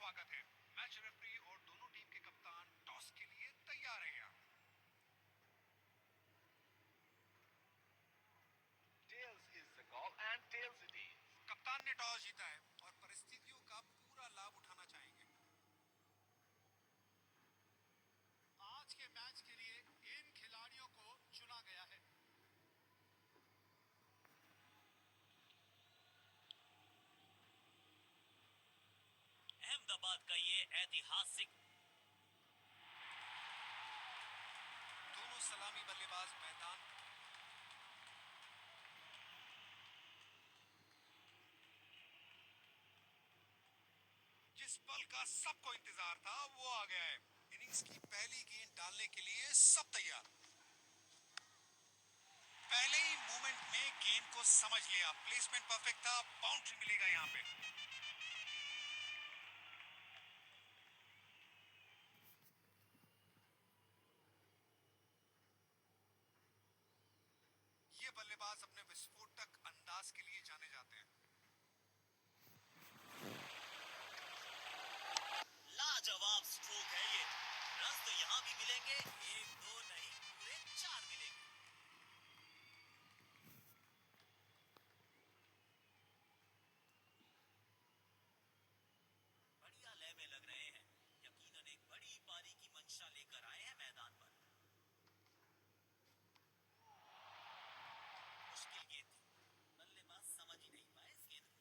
स्वागत है। Match referee और दोनों टीम के कप्तान टॉस के लिए तैयार हैं। Tails is the call and tails it is. कप्तान ने टॉस जीता है और परिस्थितियों का पूरा लाभ उठाना चाहेंगे। आज के मैच के लिए इन खिलाड़ियों को चुना गया है। अहमदाबाद का ये ऐतिहासिक दोनों सलामी बल्लेबाज मैदान जिस पल का सबको इंतजार था वो आ गया है। इनिंग्स की पहली गेंद डालने के लिए सब तैयार। पहले ही मूवमेंट में गेंद को समझ लिया, प्लेसमेंट परफेक्ट था, बाउंड्री मिलेगा यहाँ पे। ये बल्लेबाज अपने विस्फोटक अंदाज के लिए जाने जाते हैं। लाजवाब स्ट्रोक है ये। रन तो यहाँ भी मिलेंगे, एक दो नहीं पूरे 4 मिलेंगे। बढ़िया लय में लग रहे हैं, यकीनन एक बड़ी पारी की मंशा लेकर आए हैं मैदान पर। मुश्किल गेंद थी, बल्लेबाज समझ ही नहीं पाए इस गेंद को।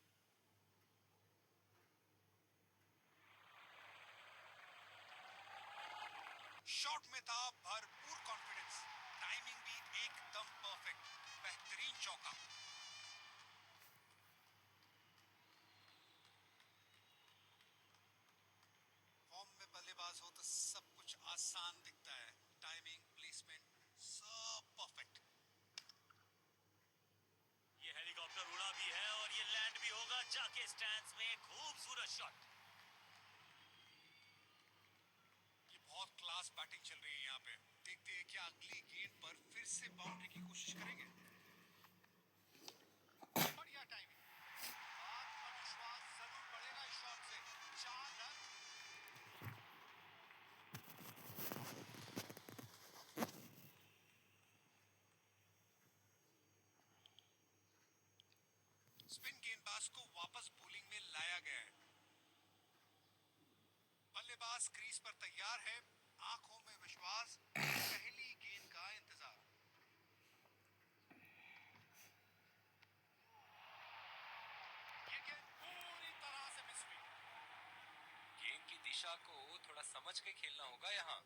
शॉट में था भरपूर कॉन्फिडेंस, टाइमिंग भी एकदम परफेक्ट, बेहतरीन चौका। फॉर्म में बल्लेबाज हो तो सब कुछ आसान दिखता है, टाइमिंग, प्लेसमेंट सब परफेक्ट। ये हेलीकॉप्टर उड़ा भी है और ये लैंड भी होगा जाके स्टैंड्स में। खूबसूरत शॉट। ये बहुत क्लास बैटिंग चल रही है यहाँ पे। देखते हैं क्या अगली गेंद पर फिर से बाउंड्री की कोशिश करेंगे। बढ़िया टाइमिंग, आत्मविश्वास जरूर बढ़ेगा इस शॉट से। 4 रन। स्पिन गेंदबाज को वापस बॉलिंग में लाया गया है। बल्लेबाज क्रीज पर तैयार है, आंखों में विश्वास, पहली गेंद का इंतजार। ये गेंद पूरी तरह से मिस हुई। गेंद की दिशा को थोड़ा समझ के खेलना होगा यहाँ।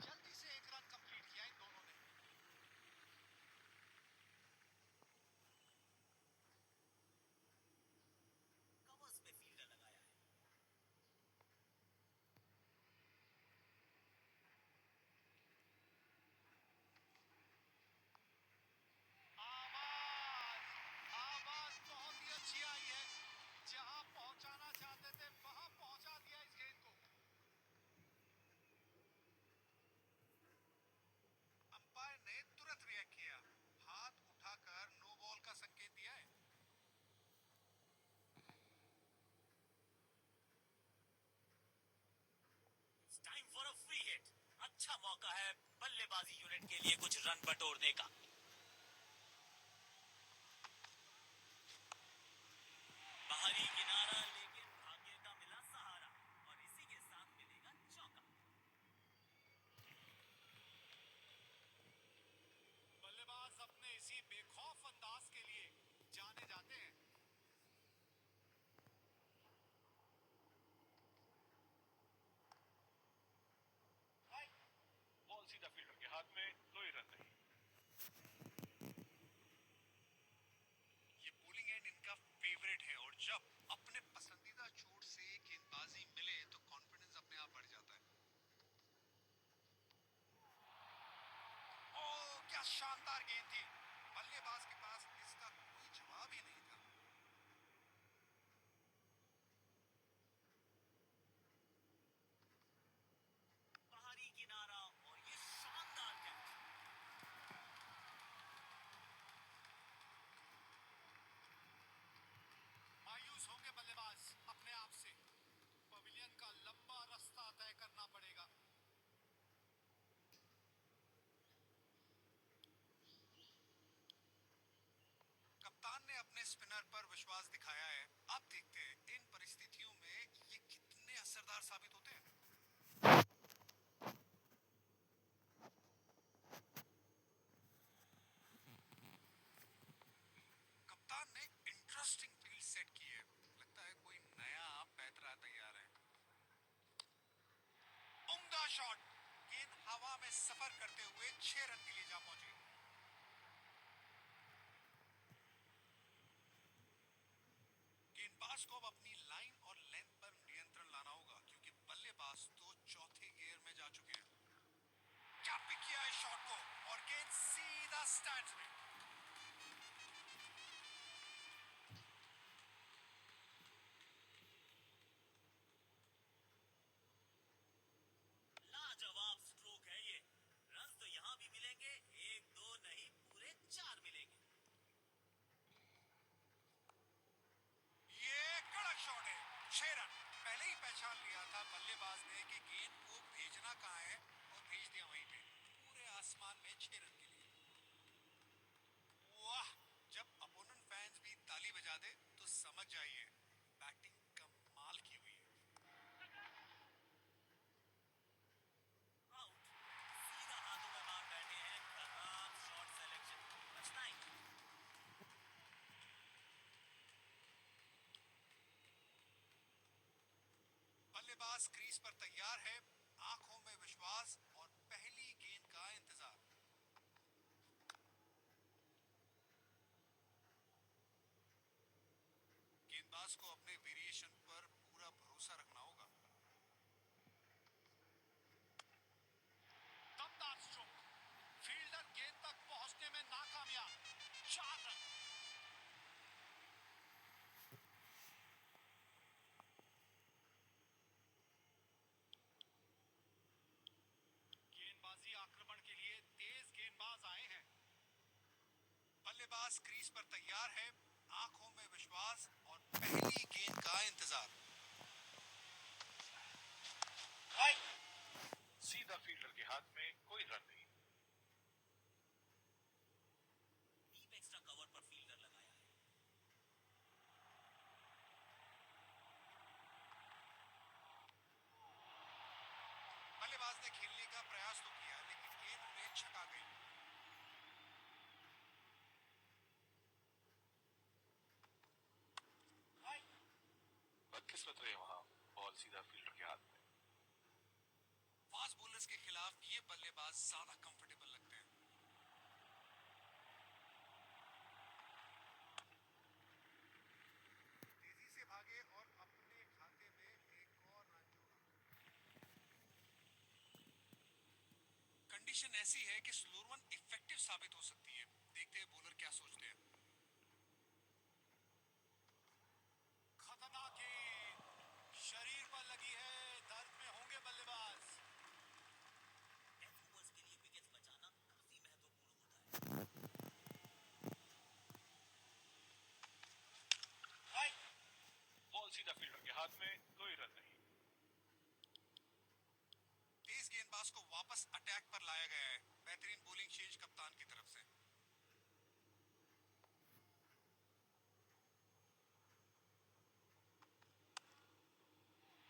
जल्दी से 1 रन कंप्लीट किया इन दोनों ने। कवर्स में फील्डर लगाया है। आवाज बहुत ही अच्छी आई है। जहां पहुंचाना चाहते थे वहां पहुंचा दिया इस गेंद को। अंपायर ने तुरंत रिएक्ट किया, हाथ उठाकर नो बॉल का संकेत दिया है। It's time for a free hit. अच्छा मौका है बल्लेबाजी यूनिट के लिए कुछ रन बटोरने का। बाहरी किनारा, लेकिन भाग्य का मिला सहारा और इसी के साथ मिलेगा चौका। बल्लेबाज अपने इसी बेखौफ अंदाज के लिए जाने जाते हैं। बॉल सीधा फील्डर के हाथ में, कोई रन नहीं। ये बॉलिंग एंड इनका फेवरेट है और जब अपने पसंदीदा चोट से गेंदबाजी मिले तो कॉन्फिडेंस अपने आप बढ़ जाता है। ओह क्या शानदार गेंद थी, बल्लेबाज के पास इसका कोई जवाब ही नहीं था। बाहरी किनारा और ये शानदार कैच। तय करना पड़ेगा। कप्तान ने अपने स्पिनर पर विश्वास दिखाया है। अब देखते हैं इन परिस्थितियों में ये कितने असरदार साबित होते हैं। कप्तान ने इंटरेस्टिंग फील्ड सेट की है। लगता है कोई नया पैतरा तैयार है। उम्दा शॉट। गेंद हवा में सफर करते हुए 6 रन के लिए जा पहुंची। गेंदबाज को अब अपनी लाइन और लेंथ पर नियंत्रण लाना होगा, क्योंकि बल्लेबाज तो चौथे गियर में जा चुके हैं। क्या पिक किया है शॉट को, और गेंद सीधा स्टैंड्स में। लाजवाब स्ट्रोक है ये। रन तो यहाँ भी मिलेंगे, एक दो नहीं पूरे चार मिलेंगे। ये कड़क शॉट है। 6 रन। पहले ही पहचान लिया था बल्लेबाज ने कि गेंद को भेजना कहां है, और भेज दिया वहीं पे, पूरे आसमान में 6 रन के लिए। वाह, जब अपोनेंट फैंस भी ताली बजा दे तो समझ जाइए बैटिंग कमाल की हुई है। आउट। सीधा हाथों में मार बैठे हैं। खराब शॉट सिलेक्शन। बचना ही। बल्लेबाज क्रीज पर तैयार है, आंखों में विश्वास और पहली गेंद का इंतजार। गेंदबाज को अपने वेरिएशन पर पूरा भरोसा रखना होगा। दमदार स्ट्रोक। फील्डर गेंद तक पहुंचने में नाकामयाब। 4 रन। गेंदबाजी आक्रमण के लिए तेज गेंदबाज आए हैं। बल्लेबाज क्रीज पर तैयार है, आंखों में विश्वास और पहली गेंद का इंतजार। सीधा फील्डर के हाथ में, कोई रन नहीं। डीप एक्स्ट्रा कवर पर फील्डर लगाया है। बल्लेबाज ने खेलने का प्रयास तो किया, लेकिन गेंद उन्हें छका गई। बदकिस्मत रहे वहां, बॉल सीधा फील्डर के हाथ में। फास्ट बॉलर्स के खिलाफ ये बल्लेबाज ज्यादा कंफर्टेबल लगते हैं। तेजी से भागे और अपने खाते में एक और रन जोड़ा। कंडीशन ऐसी है कि स्लो रन इफेक्टिव साबित हो सकती है। देखते हैं बॉलर क्या सोचते हैं। खतरनाक गेंद शरीर पर लगी है। दर्द में होंगे बल्लेबाज। डेथ ओवर्स के लिए विकेट बचाना काफी महत्वपूर्ण होता है। बॉल सीधा फील्डर के हाथ में, कोई रन नहीं। तेज गेंदबाज को वापस अटैक पर लाया गया है। बेहतरीन बॉलिंग चेंज कप्तान की तरफ से।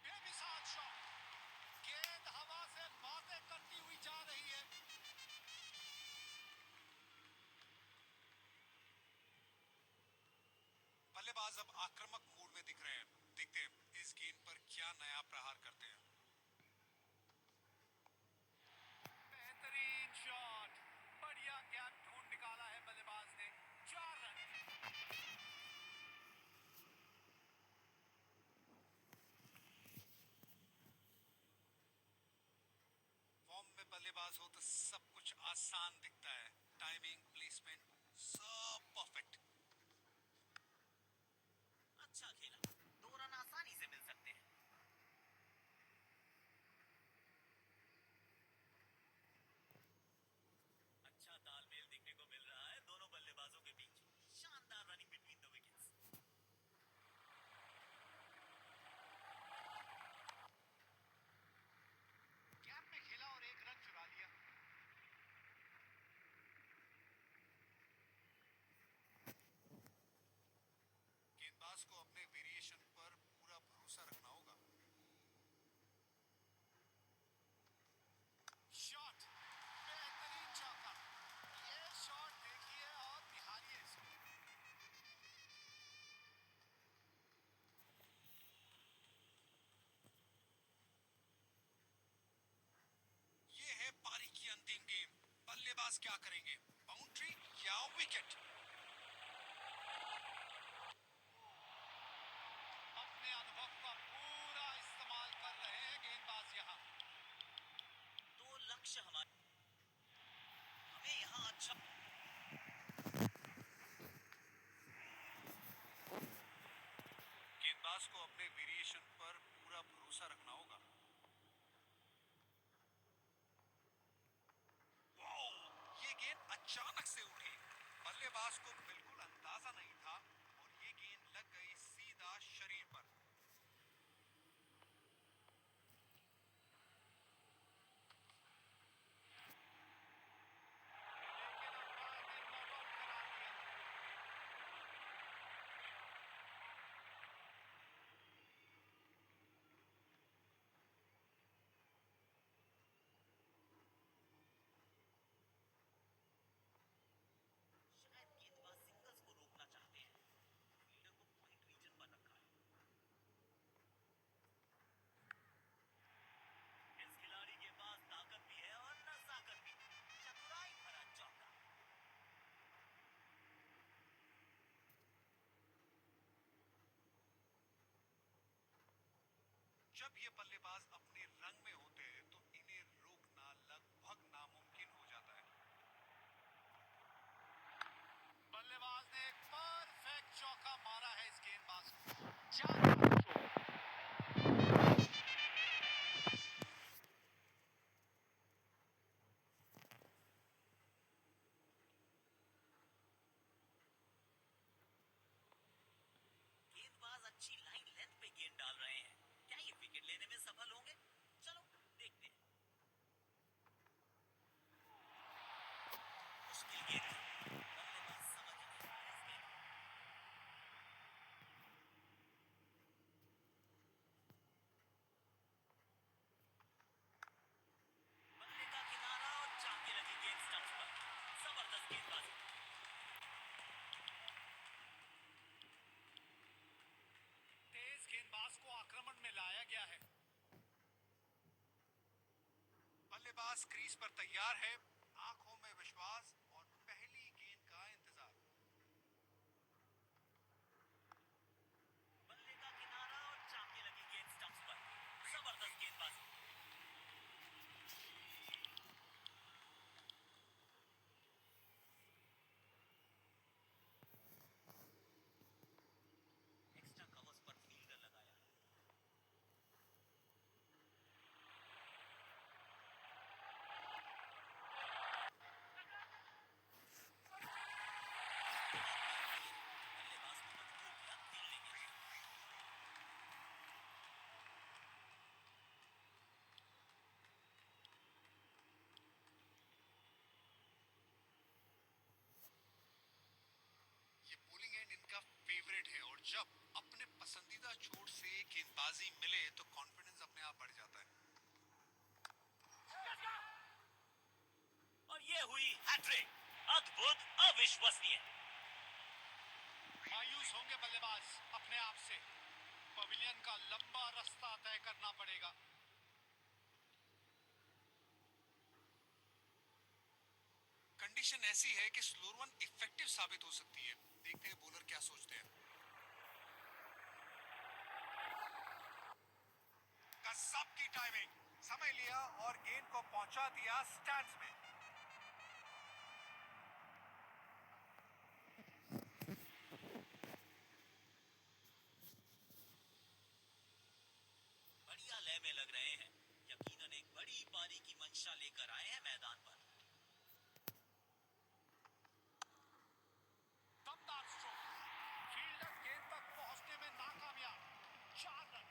बेमिसाल शॉट। गेंद हवा से बातें करती हुई जा रही है। बल्लेबाज अब आक्रामक मूड में दिख रहे हैं। देखते हैं इस गेंद पर क्या नया प्रहार करते हैं। बेहतरीन शॉट। बढ़िया गैप ढूंढ निकाला है बल्लेबाज ने। 4 रन। फॉर्म में बल्लेबाज हो तो सब कुछ आसान दिखता है। टाइमिंग, प्लेसमेंट, सब परफेक्ट। अच्छा खेला। 2 रन आसानी से मिल सकते हैं। अच्छा तालमेल देखने को मिल रहा है दोनों बल्लेबाजों के बीच। शानदार रनिंग बिटवीन द विकेट्स। अंतिम गेम, बल्लेबाज क्या करेंगे, बाउंड्री या विकेट? अपने अनुभव का पूरा इस्तेमाल कर रहे हैं गेंदबाज यहाँ। तो लक्ष्य हमारे हमें यहाँ अच्छा गेंदबाज को अपने वेरिएशन पर पूरा भरोसा रखना होगा। वाओ, ये गेंद अचानक से उठी, बल्लेबाज को बिल्कुल अंदाजा नहीं था और ये गेंद लग गई सीधा शरीर पर। लेकिन अंपायर ने नॉट आउट करार दिया। शायद गेंदबाज सिंगल्स को रोकना चाहते हैं। फील्डर को पॉइंट रीजन पर रखा है। इस खिलाड़ी के पास ताकत भी है और नजाकत भी। चतुराई भरा चौका। जब ये बल्लेबाज अपने रंग में होते हैं तो इन्हें रोकना लगभग नामुमकिन हो जाता है। बल्लेबाज ने एक परफेक्ट चौका मारा है इस गेंदबाज को। 4 रन छोड़। गेंदबाज अच्छी लाइन लेंथ पे गेंद डाल रहे हैं। क्या ये विकेट लेने में सफल होंगे? चलो देखते हैं। मुश्किल गेंद थी। बल्लेबाज समझ नहीं पाया इस गेंद को। बल्ले का किनारा और चाके लगी गेंद स्टंप्स पर। जबरदस्त गेंदबाजी। तेज गेंदबाज को आक्रमण में लाया गया है। बल्लेबाज क्रीज पर तैयार है, आंखों में विश्वास और पहली गेंद का इंतजार। बल्ले का किनारा और चाके लगी गेंद स्टंप्स पर। जबरदस्त गेंदबाजी। एक्स्ट्रा कवर्स पर फील्डर लगाया है। बल्लेबाज को मजबूर किया खेलने के लिए। ये बॉलिंग एंड इनका फेवरेट है और जब अपने पसंदीदा छोर से गेंदबाजी मिले तो कॉन्फिडेंस अपने आप बढ़ जाता है। और ये हुई हैट्रिक। अद्भुत, अविश्वसनीय। मायूस होंगे बल्लेबाज अपने आप से। पवेलियन का लंबा रास्ता तय करना पड़ेगा। कंडीशन ऐसी है कि स्लो रन इफेक्टिव साबित हो सकती है। देखते हैं बॉलर क्या सोचते हैं। गजब की टाइमिंग, समय लिया और गेंद को पहुंचा दिया स्टैंड्स में। बढ़िया लय में लग रहे हैं। यकीनन एक बड़ी पारी की मंशा लेकर आए हैं मैदान पर। दमदार स्ट्रोक। फील्डर गेंद तक पहुंचने में नाकामयाब। 4 रन।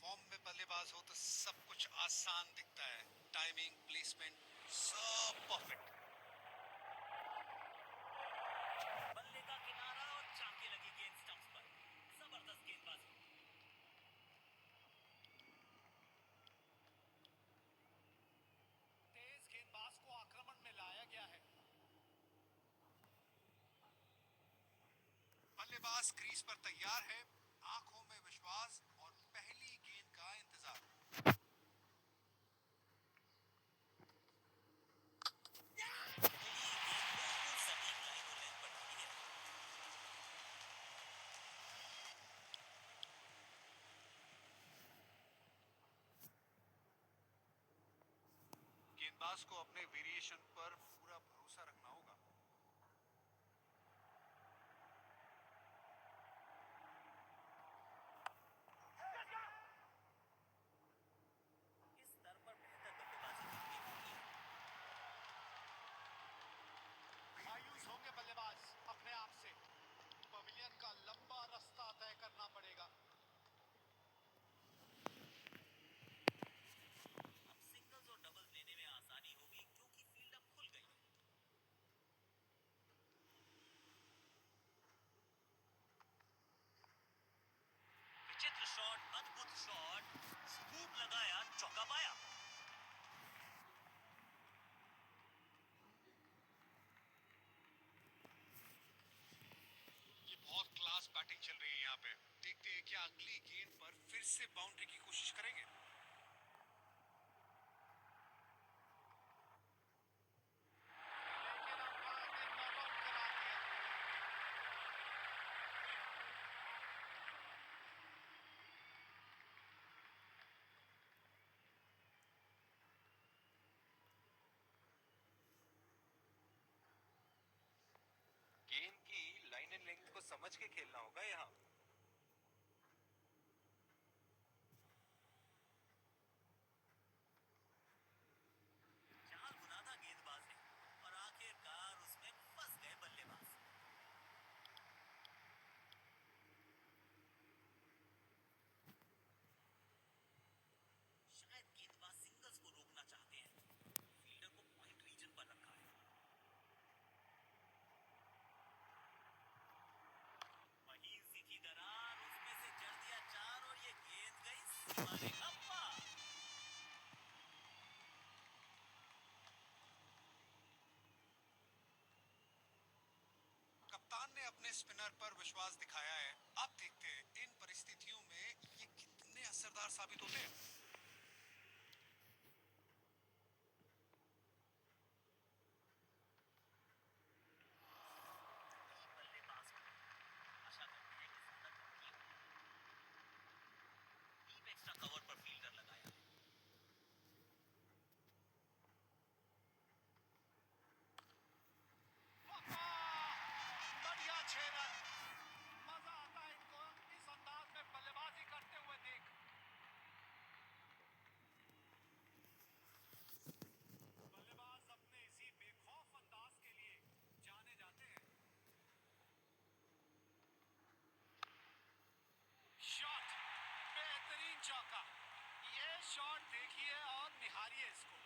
फॉर्म में बल्लेबाज हो तो सब कुछ आसान दिखता है। टाइमिंग, प्लेसमेंट, सब परफेक्ट। बल्ले का किनारा और चाके लगी गेंद स्टंप्स पर। जबरदस्त गेंदबाजी। तेज गेंदबाज को आक्रमण में लाया गया है। बल्लेबाज क्रीज पर तैयार है, आंखों में विश्वास और पहली गेंद का इंतजार। बिल्कुल सटीक लाइन और लेंथ पर डाली है। गेंदबाज को अपने वेरिएशन पर पूरा भरोसा रखना होगा। इस स्तर पर बेहतर बल्लेबाजी देखने को मिली है। मायूस होंगे बल्लेबाज अपने आप से। पवेलियन का लंबा रास्ता तय करना पड़ेगा। अब सिंगल्स और डबल्स लेने में आसानी होगी क्योंकि फील्ड अब खुल गई है। विचित्र शॉट, अद्भुत शॉट, स्कूप लगाया, चौका पाया। ये बहुत क्लास बैटिंग चल रही है यहाँ पे। देखते हैं क्या अगली गेंद पर फिर से बाउंड्री की कोशिश करेंगे। लेकिन अंपायर ने नॉट आउट करार दिया। गेंद की लाइन एंड लेंथ को समझ के खेलना होगा यहाँ। जाल बुना था गेंदबाज ने और आखिरकार उसमें फंस गए बल्लेबाज। शायद गेंदबाज सिंगल्स को रोकना चाहते हैं। फील्डर को पॉइंट रीजन पर रखा है। महीन सी थी दरार, उसमें से जड़ दिया चार और ये गेंद गई सीमा रेखा पार। कप्तान ने अपने स्पिनर पर विश्वास दिखाया है। अब देखते हैं इन परिस्थितियों में ये कितने असरदार साबित होते हैं। बल्लेबाज को आशा करते हैं कि ज्यादा गंभीर हो। डीप एक्स्ट्रा कवर पर फील्डर लगाया है। बढ़िया 6 रन। मजा आता है इनको इस अंदाज में बल्लेबाजी करते हुए देख। बल्लेबाज अपने इसी बेखौफ अंदाज के लिए जाने जाते हैं। शॉट, बेहतरीन चौका। ये शॉट देखिए और निहारिए इसको।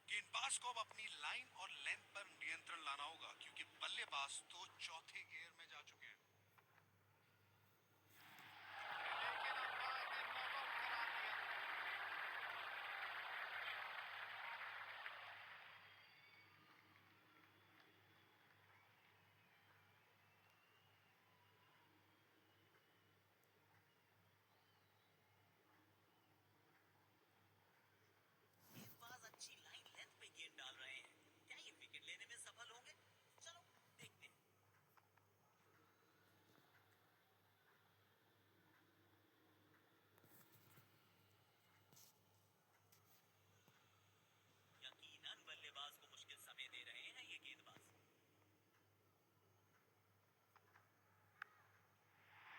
गेंदबाज को अब अपनी लाइन और लेंथ पर नियंत्रण लाना होगा क्योंकि बल्लेबाज तो चौथे गियर में जा चुके हैं। लेकिन अंपायर ने नॉट आउट करार दिया। गेंदबाज अच्छी लाइन लेंथ पे गेंद डाल रहे हैं। क्या ये विकेट लेने में सफल होंगे? चलो देखते हैं। यकीनन बल्लेबाज को मुश्किल समय दे रहे हैं ये गेंदबाज।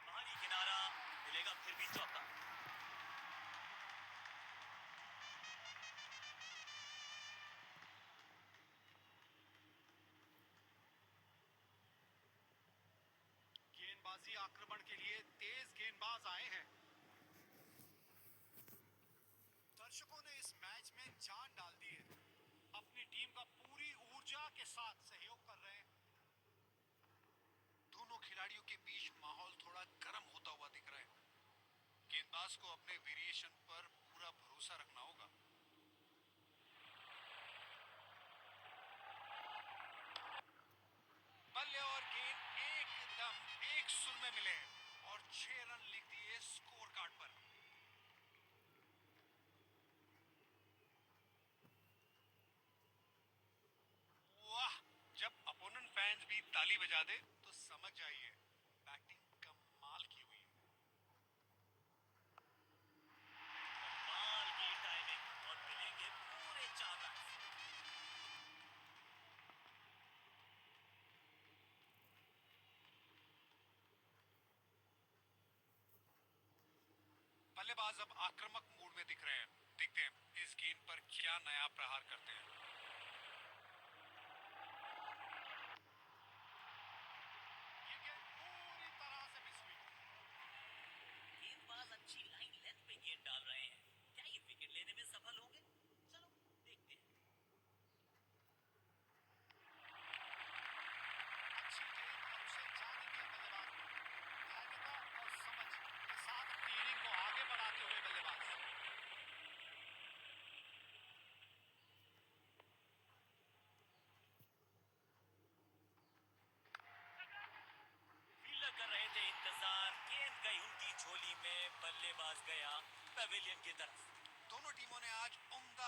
बाहरी किनारा मिलेगा, फिर भी चौका। गेंदबाजी आक्रमण के लिए तेज गेंदबाज आए हैं। दर्शकों ने इस मैच में जान डाल दी है। अपनी टीम का पूरी ऊर्जा के साथ सहयोग कर रहे हैं। दोनों खिलाड़ियों के बीच माहौल थोड़ा गर्म होता हुआ दिख रहा है। गेंदबाज को अपने वेरिएशन पर पूरा भरोसा रखना होगा। बल्ले और गेंद एकदम एक सुर में मिले और 6 रन लिख दिए स्कोर कार्ड पर। वाह, जब अपोनेंट फैंस भी ताली बजा दे तो समझ जाइए बैटिंग कमाल की हुई है। कमाल की टाइमिंग और मिलेंगे पूरे 4 रन। बल्लेबाज अब आक्रामक मूड में दिख रहे हैं। देखते हैं इस गेंद पर क्या नया प्रहार करते हैं। ये गेंद पूरी तरह से मिस हुई। गेंदबाज अच्छी लाइन लेंथ पे गेंद डाल रहे हैं। क्या ये विकेट लेने में सफल होंगे? चलो देखते हैं। अच्छी गेंद और उसे जाने दिया बल्लेबाज ने। धैर्यता और समझ के साथ अपनी इनिंग को आगे बढ़ाते हुए बल्लेबाज। फील्डर कर रहे थे इंतजार, गेंद गई उनकी झोली में, बल्लेबाज गया पवेलियन की तरफ। दोनों टीमों ने आज उम्दा